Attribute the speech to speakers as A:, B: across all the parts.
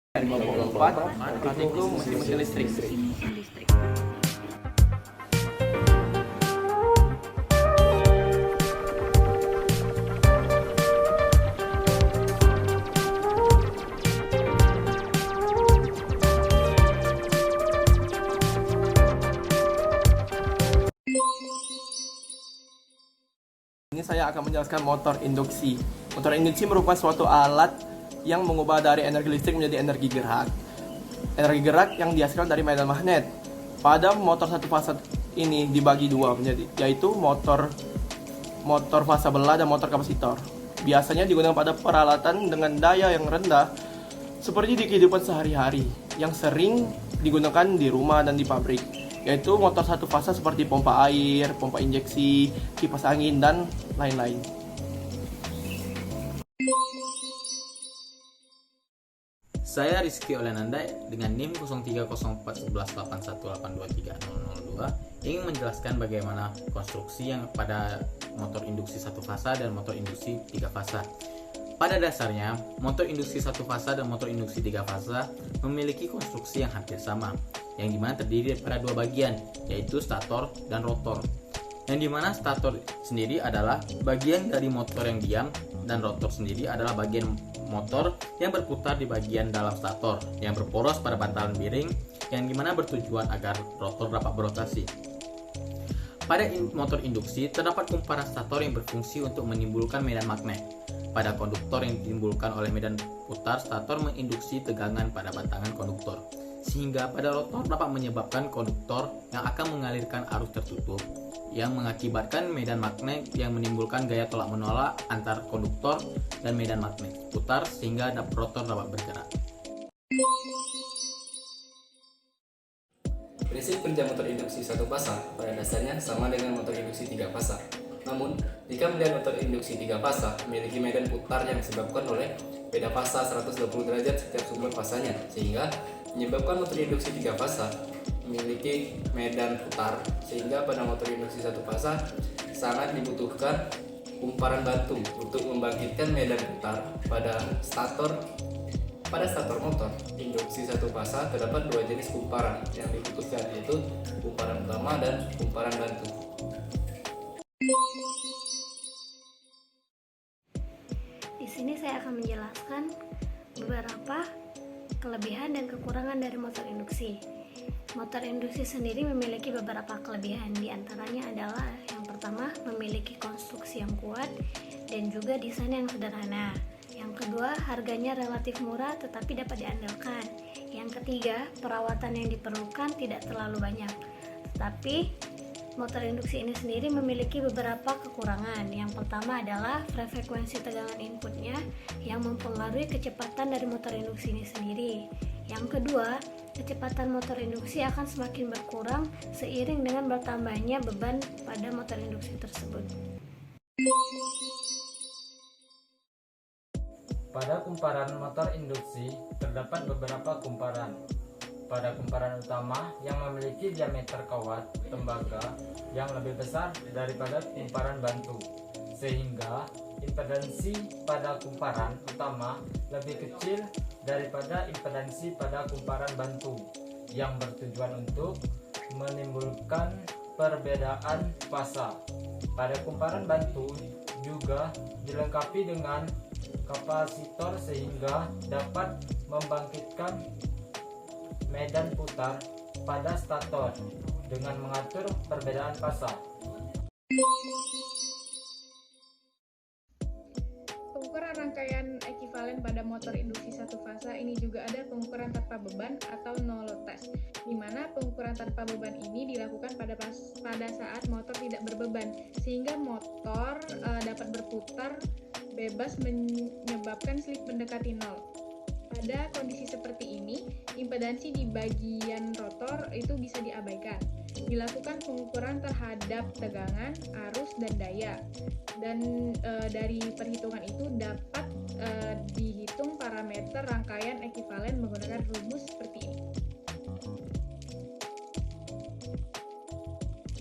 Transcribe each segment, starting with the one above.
A: 54 itu mesin listrik. Ini saya akan menjelaskan motor induksi. Motor induksi merupakan suatu alat yang mengubah dari energi listrik menjadi energi gerak. Energi gerak yang dihasilkan dari medan magnet. Pada motor satu fasa ini dibagi dua menjadi, yaitu motor fasa belah dan motor kapasitor. Biasanya digunakan pada peralatan dengan daya yang rendah seperti di kehidupan sehari-hari yang sering digunakan di rumah dan di pabrik, yaitu motor satu fasa seperti pompa air, pompa injeksi, kipas angin, dan lain-lain.
B: Saya Rizky Olenanda dengan NIM 03041181823002 ingin menjelaskan bagaimana konstruksi yang pada motor induksi satu fasa dan motor induksi tiga fasa. Pada dasarnya, motor induksi satu fasa dan motor induksi tiga fasa memiliki konstruksi yang hampir sama, yang dimana terdiri pada dua bagian, yaitu stator dan rotor. Yang dimana stator sendiri adalah bagian dari motor yang diam, dan rotor sendiri adalah bagian motor yang berputar di bagian dalam stator yang berporos pada bantalan miring, yang dimana bertujuan agar rotor dapat berotasi. Pada motor induksi terdapat kumparan stator yang berfungsi untuk menimbulkan medan magnet. Pada konduktor yang ditimbulkan oleh medan putar stator menginduksi tegangan pada bantangan konduktor, sehingga pada rotor dapat menyebabkan konduktor yang akan mengalirkan arus tertutup, yang mengakibatkan medan magnet yang menimbulkan gaya tolak-menolak antar konduktor dan medan magnet putar sehingga rotor dapat bergerak.
C: Prinsip kerja motor induksi satu fasa pada dasarnya sama dengan motor induksi tiga fasa. Namun, jika melihat motor induksi tiga fasa memiliki medan putar yang disebabkan oleh beda fasa 120 derajat setiap sumber fasanya, sehingga menyebabkan motor induksi tiga fasa memiliki medan putar, sehingga pada motor induksi satu fasa sangat dibutuhkan kumparan bantu untuk membangkitkan medan putar. Pada stator motor induksi satu fasa terdapat dua jenis kumparan yang dibutuhkan, yaitu kumparan utama dan kumparan bantu.
D: Di sini saya akan menjelaskan beberapa kelebihan dan kekurangan dari motor induksi. Motor induksi sendiri memiliki beberapa kelebihan, diantaranya adalah yang pertama memiliki konstruksi yang kuat dan juga desain yang sederhana. Yang kedua, harganya relatif murah tetapi dapat diandalkan. Yang ketiga, perawatan yang diperlukan tidak terlalu banyak. Tetapi motor induksi ini sendiri memiliki beberapa kekurangan. Yang pertama adalah frekuensi tegangan inputnya yang mempengaruhi kecepatan dari motor induksi ini sendiri. Yang kedua, kecepatan motor induksi akan semakin berkurang seiring dengan bertambahnya beban pada motor induksi tersebut.
E: Pada kumparan motor induksi terdapat beberapa kumparan. Pada kumparan utama yang memiliki diameter kawat tembaga yang lebih besar daripada kumparan bantu, sehingga impedansi pada kumparan utama lebih kecil daripada impedansi pada kumparan bantu, yang bertujuan untuk menimbulkan perbedaan fasa. Pada kumparan bantu juga dilengkapi dengan kapasitor sehingga dapat membangkitkan medan putar pada stator dengan mengatur perbedaan fasa.
F: Pengukuran rangkaian ekivalen pada motor induksi satu fasa ini juga ada pengukuran tanpa beban atau no load test, di mana pengukuran tanpa beban ini dilakukan pada saat motor tidak berbeban, sehingga motor dapat berputar bebas menyebabkan slip mendekati nol. Pada kondisi seperti ini, impedansi di bagian rotor itu bisa diabaikan. Dilakukan pengukuran terhadap tegangan, arus, dan daya. Dan dari perhitungan itu dapat dihitung parameter rangkaian ekivalen menggunakan rumus seperti ini.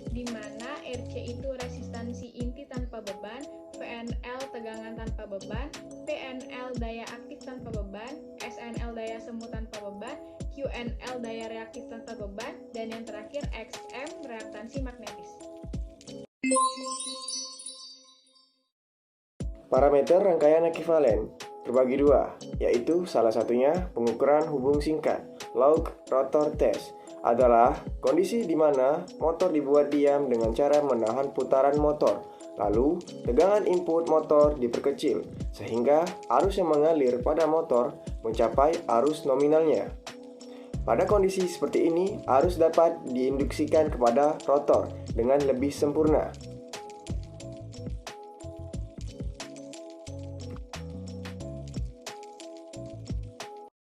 F: Di mana RC itu resistansi inti tanpa beban, PNL tegangan tanpa beban, PNL daya aktif tanpa beban, SNL daya semu tanpa beban, QNL daya reaktif tanpa beban, dan yang terakhir XM reaktansi magnetis.
G: Parameter rangkaian ekivalen terbagi dua, yaitu salah satunya pengukuran hubung singkat, log rotor test, adalah kondisi di mana motor dibuat diam dengan cara menahan putaran motor. Lalu, tegangan input motor diperkecil, sehingga arus yang mengalir pada motor mencapai arus nominalnya. Pada kondisi seperti ini, arus dapat diinduksikan kepada rotor dengan lebih sempurna.